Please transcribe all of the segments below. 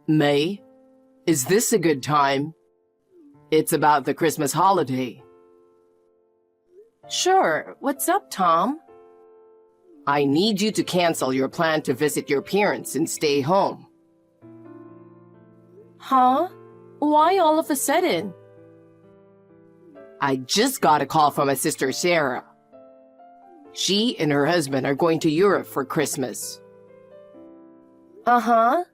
May, is this a good time? It's about the Christmas holiday. Sure, what's up, Tom? I need you to cancel your plan to visit your parents and stay home. Huh? Why all of a sudden? I just got a call from my sister Sarah. She and her husband are going to Europe for Christmas. Uh-huh.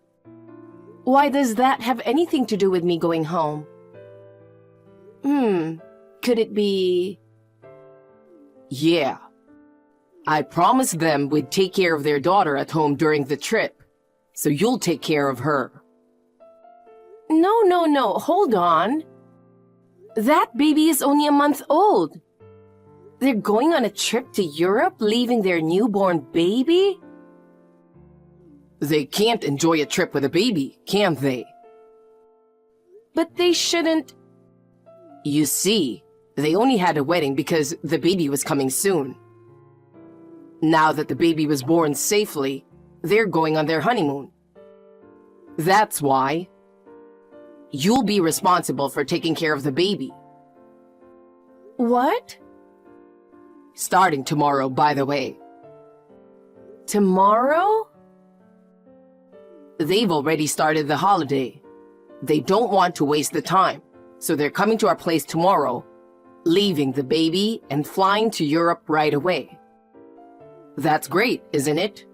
Why does that have anything to do with me going home? Could it be... Yeah. I promised them we'd take care of their daughter at home during the trip, so you'll take care of her. No, hold on. That baby is only a month old. They're going on a trip to Europe, leaving their newborn baby? They can't enjoy a trip with a baby, can they? But they shouldn't... You see, they only had a wedding because the baby was coming soon. Now that the baby was born safely, they're going on their honeymoon. That's why. You'll be responsible for taking care of the baby. What? Starting tomorrow, by the way. Tomorrow? They've already started the holiday. They don't want to waste the time, so they're coming to our place tomorrow, leaving the baby and flying to Europe right away. That's great, isn't it?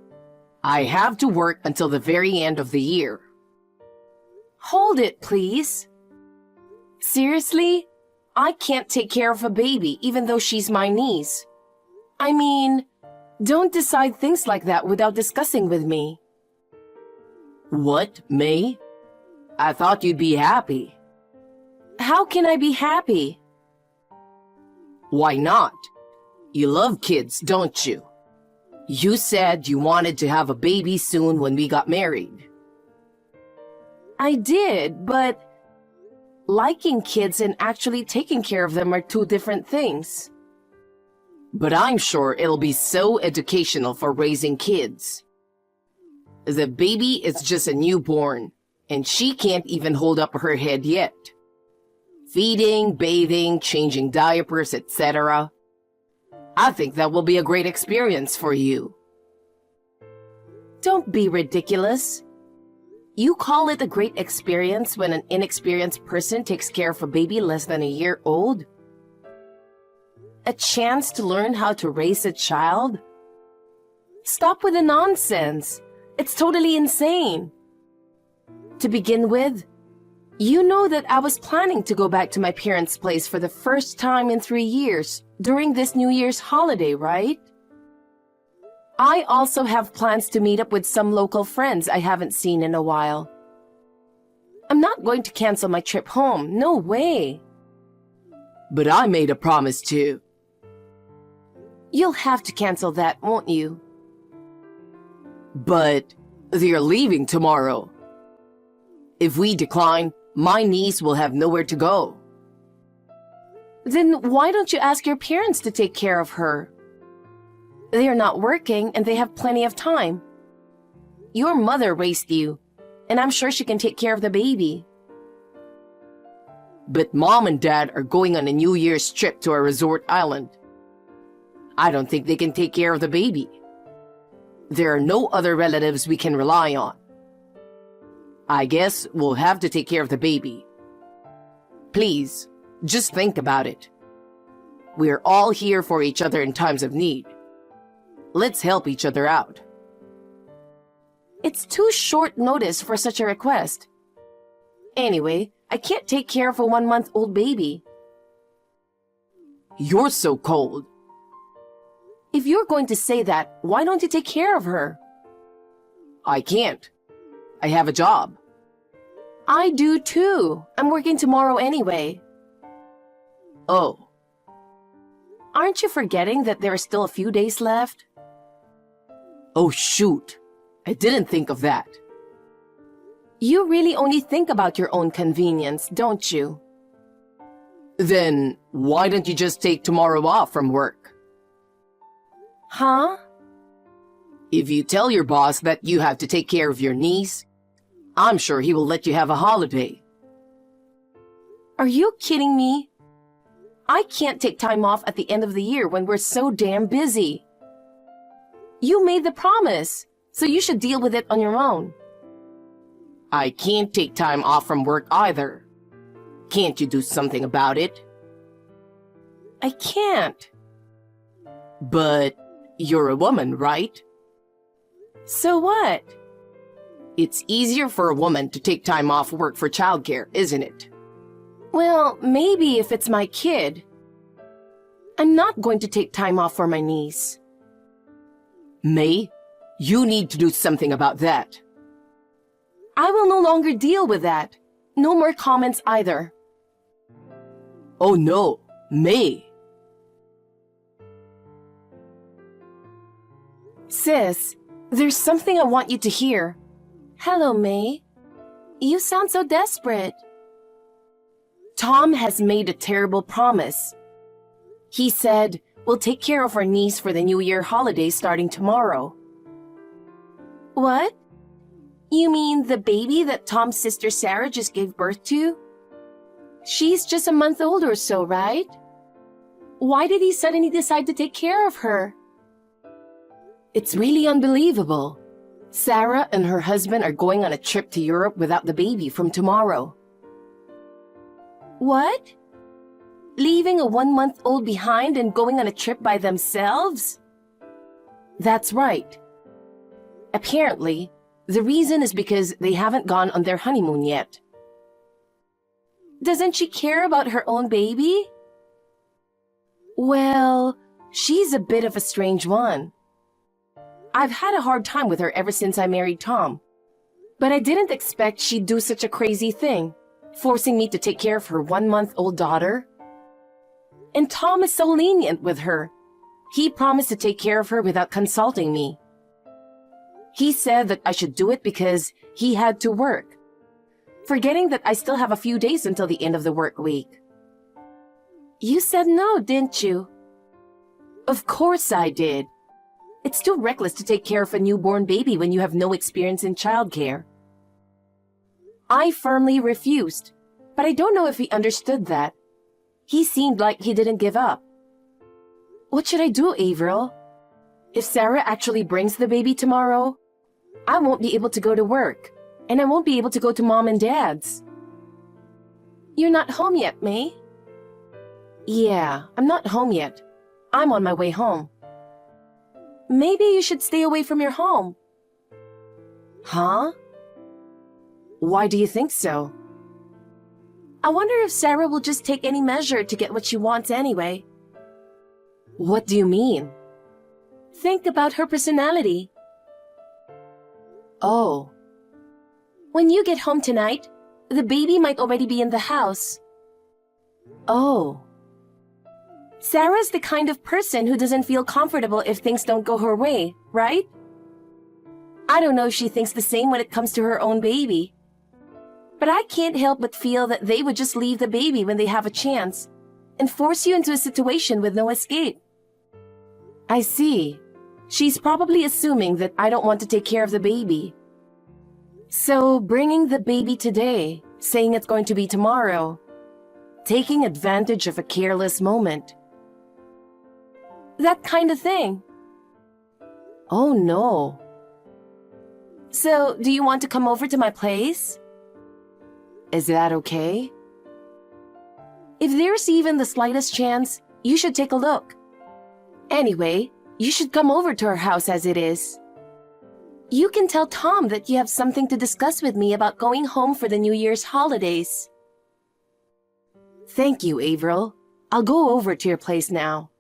I have to work until the very end of the year. Hold it, please. Seriously? I can't take care of a baby even though she's my niece. I mean, don't decide things like that without discussing with me. What, May? I thought you'd be happy. How can I be happy? Why not? You love kids, don't you? You said you wanted to have a baby soon when we got married. I did, but liking kids and actually taking care of them are two different things. But I'm sure it'll be so educational for raising kids. The baby is just a newborn, and she can't even hold up her head yet. Feeding, bathing, changing diapers, etc. I think that will be a great experience for you. Don't be ridiculous. You call it a great experience when an inexperienced person takes care of a baby less than a year old? A chance to learn how to raise a child? Stop with the nonsense. It's totally insane. To begin with, you know that I was planning to go back to my parents' place for the first time in 3 years during this New Year's holiday, right? I also have plans to meet up with some local friends I haven't seen in a while. I'm not going to cancel my trip home, no way. But I made a promise to. You'll have to cancel that, won't you? But they're leaving tomorrow. If we decline, my niece will have nowhere to go. Then why don't you ask your parents to take care of her? They are not working and they have plenty of time. Your mother raised you, and I'm sure she can take care of the baby. But Mom and Dad are going on a New Year's trip to a resort island. I don't think they can take care of the baby. There are no other relatives we can rely on. I guess we'll have to take care of the baby. Please, just think about it. We're all here for each other in times of need. Let's help each other out. It's too short notice for such a request. Anyway, I can't take care of a 1-month-old baby. You're so cold. If you're going to say that, why don't you take care of her? I can't. I have a job. I do too. I'm working tomorrow anyway. Oh. Aren't you forgetting that there are still a few days left? Oh shoot. I didn't think of that. You really only think about your own convenience, don't you? Then why don't you just take tomorrow off from work? Huh? If you tell your boss that you have to take care of your niece, I'm sure he will let you have a holiday. Are you kidding me? I can't take time off at the end of the year when we're so damn busy. You made the promise, so you should deal with it on your own. I can't take time off from work either. Can't you do something about it? I can't. But you're a woman, right? So what? It's easier for a woman to take time off work for childcare, isn't it? Well, maybe if it's my kid. I'm not going to take time off for my niece. May, you need to do something about that. I will no longer deal with that. No more comments either. Oh no, May. Sis, there's something I want you to hear. Hello, May. You sound so desperate. Tom has made a terrible promise. He said, we'll take care of our niece for the New Year holiday starting tomorrow. What? You mean the baby that Tom's sister Sarah just gave birth to? She's just a month old or so, right? Why did he suddenly decide to take care of her? It's really unbelievable. Sarah and her husband are going on a trip to Europe without the baby from tomorrow. What? Leaving a 1-month-old behind and going on a trip by themselves? That's right. Apparently, the reason is because they haven't gone on their honeymoon yet. Doesn't she care about her own baby? Well, she's a bit of a strange one. I've had a hard time with her ever since I married Tom. But I didn't expect she'd do such a crazy thing, forcing me to take care of her 1-month-old daughter. And Tom is so lenient with her. He promised to take care of her without consulting me. He said that I should do it because he had to work, forgetting that I still have a few days until the end of the work week. You said no, didn't you? Of course I did. It's too reckless to take care of a newborn baby when you have no experience in childcare. I firmly refused, but I don't know if he understood that. He seemed like he didn't give up. What should I do, Avril? If Sarah actually brings the baby tomorrow, I won't be able to go to work, and I won't be able to go to Mom and Dad's. You're not home yet, May? Yeah, I'm not home yet. I'm on my way home. Maybe you should stay away from your home. Huh? Why do you think so? I wonder if Sarah will just take any measure to get what she wants anyway. What do you mean? Think about her personality. Oh. When you get home tonight, the baby might already be in the house. Oh. Sarah's the kind of person who doesn't feel comfortable if things don't go her way, right? I don't know if she thinks the same when it comes to her own baby. But I can't help but feel that they would just leave the baby when they have a chance and force you into a situation with no escape. I see. She's probably assuming that I don't want to take care of the baby. So bringing the baby today, saying it's going to be tomorrow, taking advantage of a careless moment. That kind of thing. Oh no. So, do you want to come over to my place? Is that okay? If there's even the slightest chance, you should take a look. Anyway, you should come over to our house as it is. You can tell Tom that you have something to discuss with me about going home for the New Year's holidays. Thank you, Avril. I'll go over to your place now.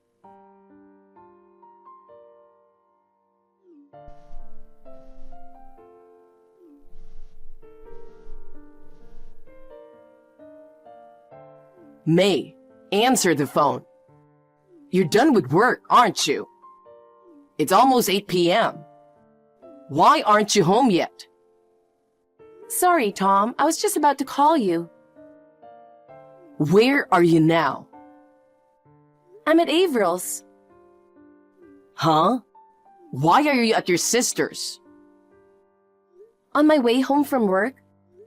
May, answer the phone. You're done with work, aren't you? It's almost 8 p.m. Why aren't you home yet? Sorry, Tom. I was just about to call you. Where are you now? I'm at Avril's. Huh? Why are you at your sister's? On my way home from work,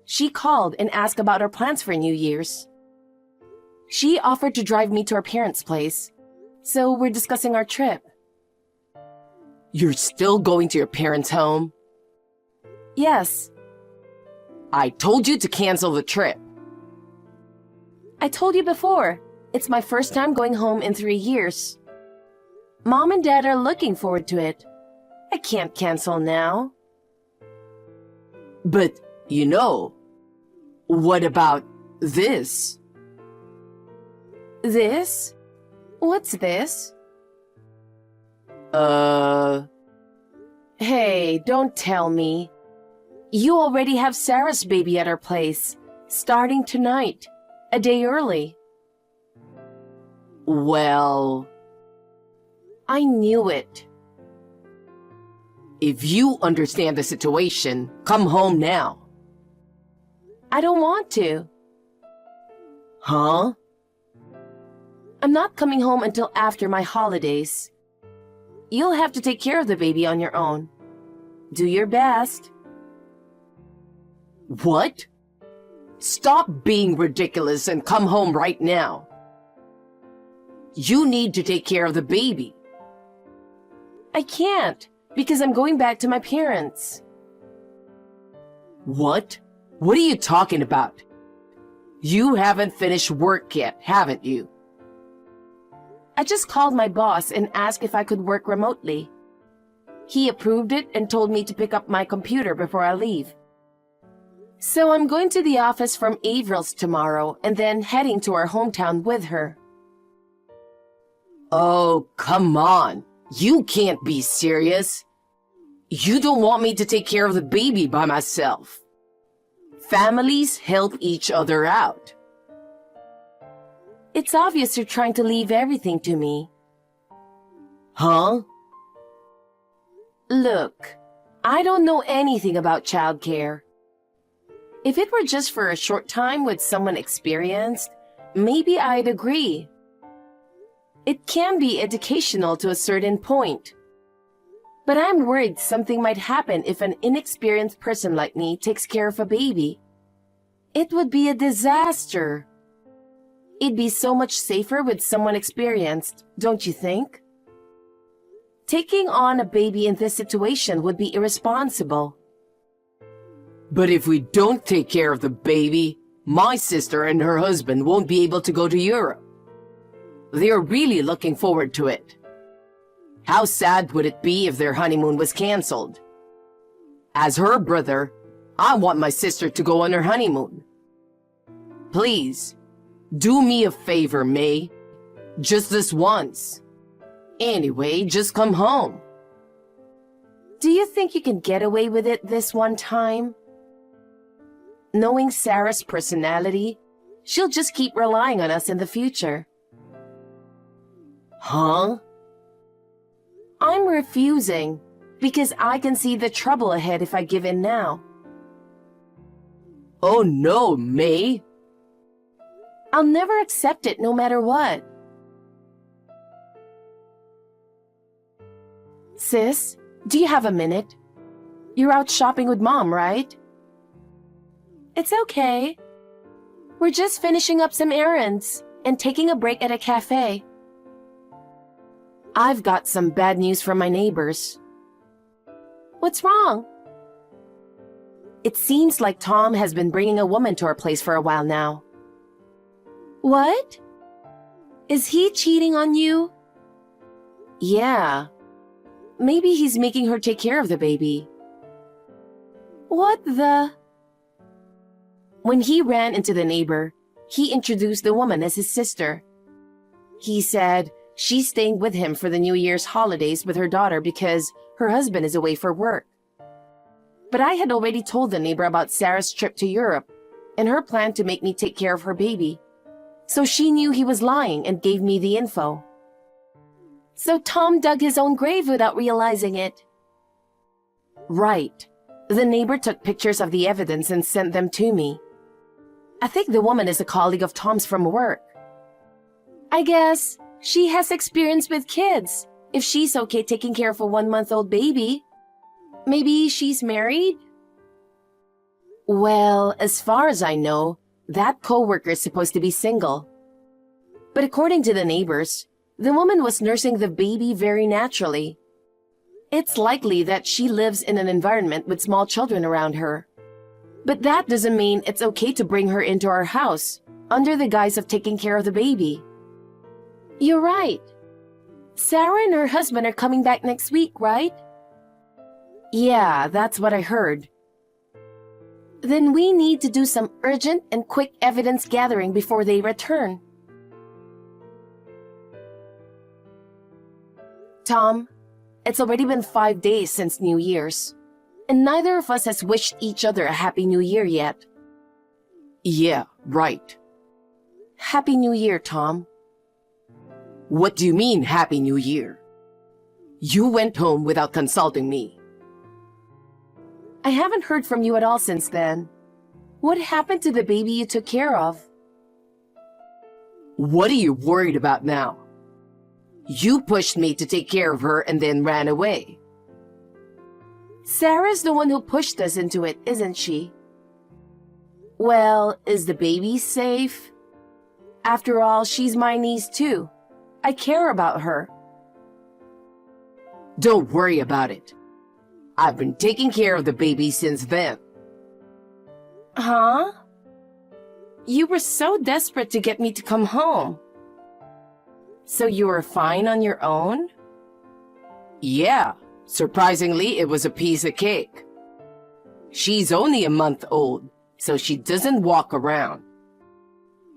She called and asked about our plans for New Year's. She offered to drive me to our parents' place, so we're discussing our trip. You're still going to your parents' home? Yes, I told you to cancel the trip. I told you before, it's my first time going home in 3 years. Mom and Dad are looking forward to it. I can't cancel now. But, what about this? This? What's this? Hey, don't tell me. You already have Sarah's baby at our place, starting tonight, a day early. Well, I knew it. if you understand the situation, come home now. I don't want to. Huh? I'm not coming home until after my holidays. You'll have to take care of the baby on your own. Do your best. What? Stop being ridiculous and come home right now. You need to take care of the baby. I can't, because I'm going back to my parents. What? What are you talking about? You haven't finished work yet, haven't you? I just called my boss and asked if I could work remotely. He approved it and told me to pick up my computer before I leave. So I'm going to the office from Avril's tomorrow and then heading to our hometown with her. Oh, come on. You can't be serious. You don't want me to take care of the baby by myself. Families help each other out. It's obvious you're trying to leave everything to me. Huh? Look, I don't know anything about childcare. If it were just for a short time with someone experienced, maybe I'd agree. It can be educational to a certain point. But I'm worried something might happen if an inexperienced person like me takes care of a baby. It would be a disaster. It'd be so much safer with someone experienced, don't you think? Taking on a baby in this situation would be irresponsible. But if we don't take care of the baby, my sister and her husband won't be able to go to Europe. They're really looking forward to it. How sad would it be if their honeymoon was canceled? As her brother, I want my sister to go on her honeymoon. Please, do me a favor, May. Just this once. Anyway, just come home. Do you think you can get away with it this one time? Knowing Sarah's personality, she'll just keep relying on us in the future. Huh? I'm refusing because I can see the trouble ahead if I give in now. Oh no, May. I'll never accept it no matter what. Sis, do you have a minute? You're out shopping with Mom, right? It's okay. We're just finishing up some errands and taking a break at a cafe. I've got some bad news from my neighbors. What's wrong? It seems like Tom has been bringing a woman to our place for a while now. What? Is he cheating on you? Yeah. Maybe he's making her take care of the baby. What the? When he ran into the neighbor, he introduced the woman as his sister. He said she's staying with him for the New Year's holidays with her daughter because her husband is away for work. But I had already told the neighbor about Sarah's trip to Europe and her plan to make me take care of her baby. So she knew he was lying and gave me the info. So Tom dug his own grave without realizing it. Right. The neighbor took pictures of the evidence and sent them to me. I think the woman is a colleague of Tom's from work. I guess she has experience with kids, if she's okay taking care of a 1-month-old baby. Maybe she's married? Well, as far as I know, that coworker is supposed to be single. But according to the neighbors, the woman was nursing the baby very naturally. It's likely that she lives in an environment with small children around her. But that doesn't mean it's okay to bring her into our house, under the guise of taking care of the baby. You're right. Sarah and her husband are coming back next week, right? Yeah, that's what I heard. Then we need to do some urgent and quick evidence gathering before they return. Tom, it's already been 5 days since New Year's, and neither of us has wished each other a Happy New Year yet. Yeah, right. Happy New Year, Tom. What do you mean, Happy New Year? You went home without consulting me. I haven't heard from you at all since then. What happened to the baby you took care of? What are you worried about now? You pushed me to take care of her and then ran away. Sarah's the one who pushed us into it, isn't she? Well, is the baby safe? After all, she's my niece too. I care about her. Don't worry about it. I've been taking care of the baby since then. Huh? You were so desperate to get me to come home. So you were fine on your own? Yeah, surprisingly, it was a piece of cake. She's only a month old, so she doesn't walk around.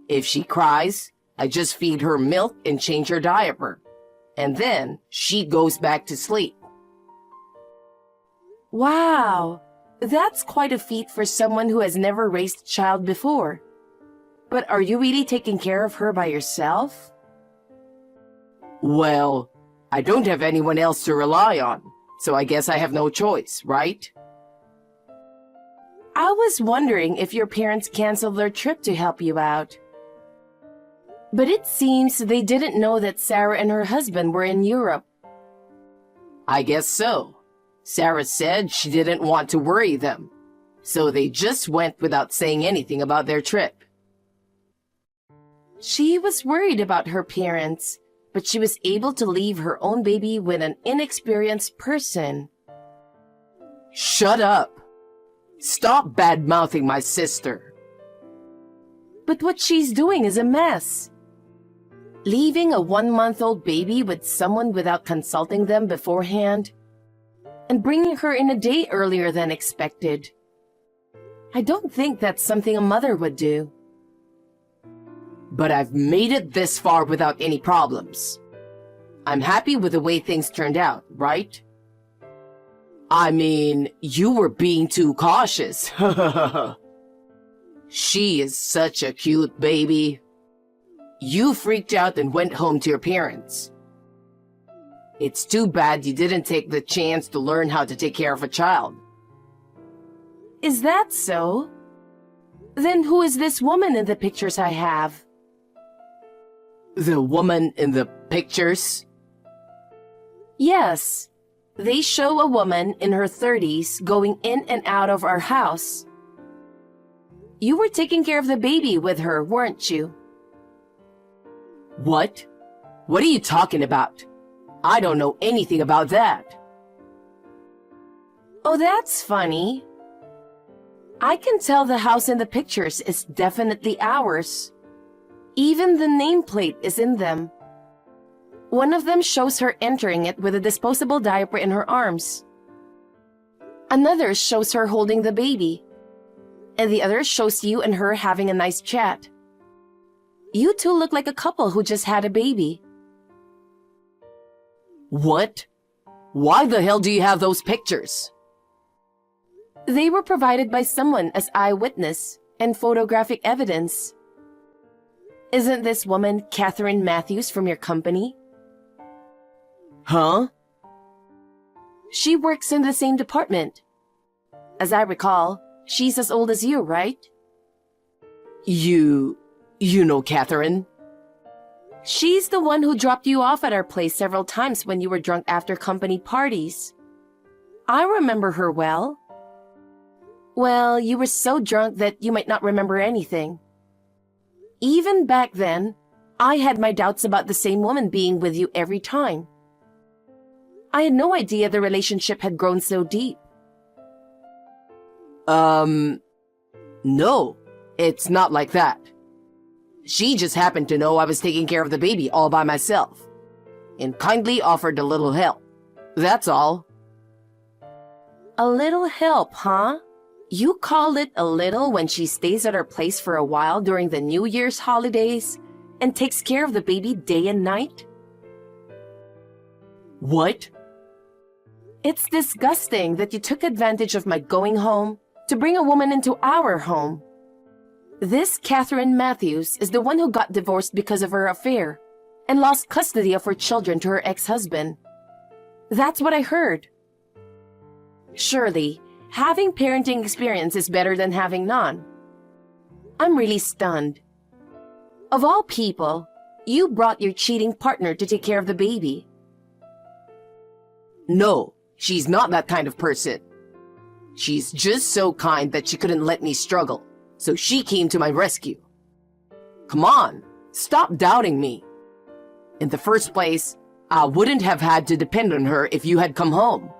If she cries, I just feed her milk and change her diaper, and then she goes back to sleep. Wow, that's quite a feat for someone who has never raised a child before. But are you really taking care of her by yourself? Well, I don't have anyone else to rely on, so I guess I have no choice, right? I was wondering if your parents canceled their trip to help you out. But it seems they didn't know that Sarah and her husband were in Europe. I guess so. Sarah said she didn't want to worry them, so they just went without saying anything about their trip. She was worried about her parents, but she was able to leave her own baby with an inexperienced person. Shut up! Stop bad-mouthing my sister. But what she's doing is a mess. Leaving a 1-month-old baby with someone without consulting them beforehand, and bringing her in a day earlier than expected. I don't think that's something a mother would do. But I've made it this far without any problems. I'm happy with the way things turned out, right? I mean, you were being too cautious. She is such a cute baby. You freaked out and went home to your parents. It's too bad you didn't take the chance to learn how to take care of a child. Is that so? Then who is this woman in the pictures I have? The woman in the pictures? Yes. They show a woman in her 30s going in and out of our house. You were taking care of the baby with her, weren't you? What? What are you talking about? I don't know anything about that. Oh, that's funny. I can tell the house in the pictures is definitely ours. Even the nameplate is in them. One of them shows her entering it with a disposable diaper in her arms. Another shows her holding the baby. And the other shows you and her having a nice chat. You two look like a couple who just had a baby. What? Why the hell do you have those pictures? They were provided by someone as eyewitness and photographic evidence. Isn't this woman Catherine Matthews from your company? Huh? She works in the same department. As I recall, she's as old as you, right? You know Catherine? She's the one who dropped you off at our place several times when you were drunk after company parties. I remember her well. Well, you were so drunk that you might not remember anything. Even back then, I had my doubts about the same woman being with you every time. I had no idea the relationship had grown so deep. No, it's not like that. She just happened to know I was taking care of the baby all by myself, and kindly offered a little help. That's all. A little help, huh? You call it a little when she stays at our place for a while during the New Year's holidays and takes care of the baby day and night? What? It's disgusting that you took advantage of my going home to bring a woman into our home. This Catherine Matthews is the one who got divorced because of her affair and lost custody of her children to her ex-husband. That's what I heard. Surely, having parenting experience is better than having none. I'm really stunned. Of all people, you brought your cheating partner to take care of the baby. No, she's not that kind of person. She's just so kind that she couldn't let me struggle, so she came to my rescue. Come on, stop doubting me. In the first place, I wouldn't have had to depend on her if you had come home.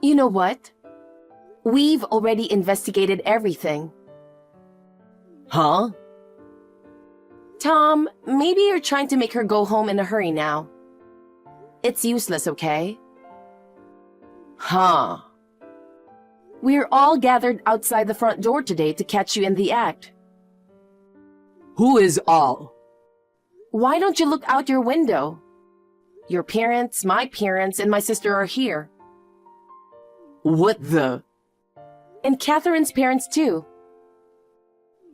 You know what? We've already investigated everything. Huh? Tom, maybe you're trying to make her go home in a hurry now. It's useless, okay? Huh. We're all gathered outside the front door today to catch you in the act. Who is all? Why don't you look out your window? Your parents, my parents, and my sister are here. What the? And Catherine's parents too.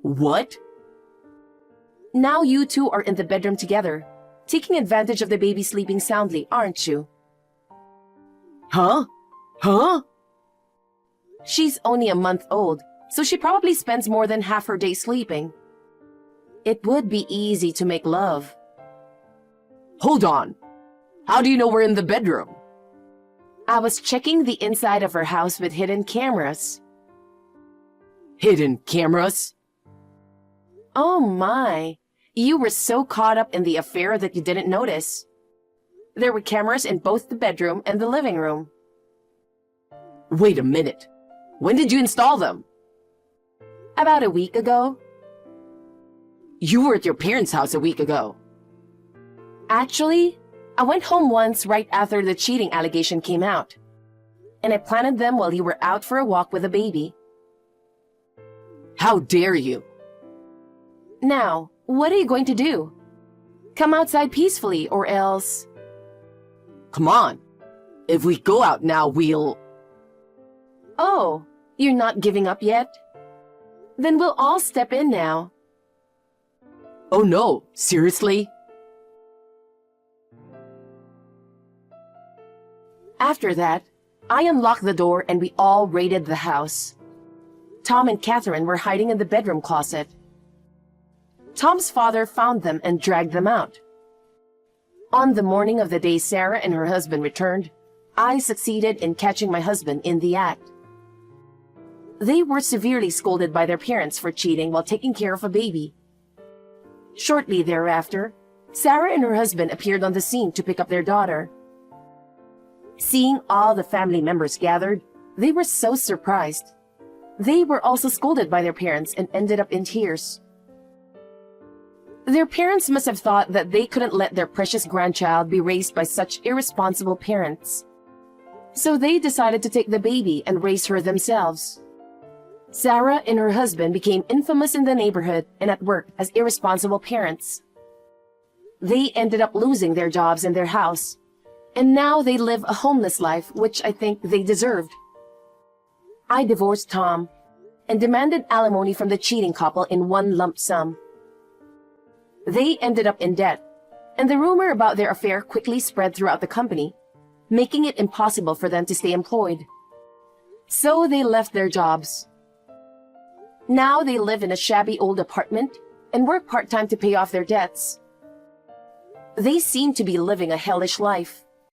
What? Now you two are in the bedroom together, taking advantage of the baby sleeping soundly, aren't you? Huh? Huh? She's only a month old, so she probably spends more than half her day sleeping. It would be easy to make love. Hold on. How do you know we're in the bedroom? I was checking the inside of her house with hidden cameras. Hidden cameras? Oh my, you were so caught up in the affair that you didn't notice. There were cameras in both the bedroom and the living room. Wait a minute. When did you install them? About a week ago. You were at your parents' house a week ago. Actually, I went home once right after the cheating allegation came out, and I planted them while you were out for a walk with a baby. How dare you? Now, what are you going to do? Come outside peacefully or else... Come on. If we go out now, we'll... Oh, you're not giving up yet? Then we'll all step in now. Oh no, seriously? After that, I unlocked the door and we all raided the house. Tom and Catherine were hiding in the bedroom closet. Tom's father found them and dragged them out. On the morning of the day Sarah and her husband returned, I succeeded in catching my husband in the act. They were severely scolded by their parents for cheating while taking care of a baby. Shortly thereafter, Sarah and her husband appeared on the scene to pick up their daughter. Seeing all the family members gathered, they were so surprised. They were also scolded by their parents and ended up in tears. Their parents must have thought that they couldn't let their precious grandchild be raised by such irresponsible parents. So they decided to take the baby and raise her themselves. Sarah and her husband became infamous in the neighborhood and at work as irresponsible parents. They ended up losing their jobs and their house, and now they live a homeless life, which I think they deserved. I divorced Tom and demanded alimony from the cheating couple in one lump sum. They ended up in debt, and the rumor about their affair quickly spread throughout the company, making it impossible for them to stay employed. So they left their jobs. Now they live in a shabby old apartment and work part-time to pay off their debts. They seem to be living a hellish life.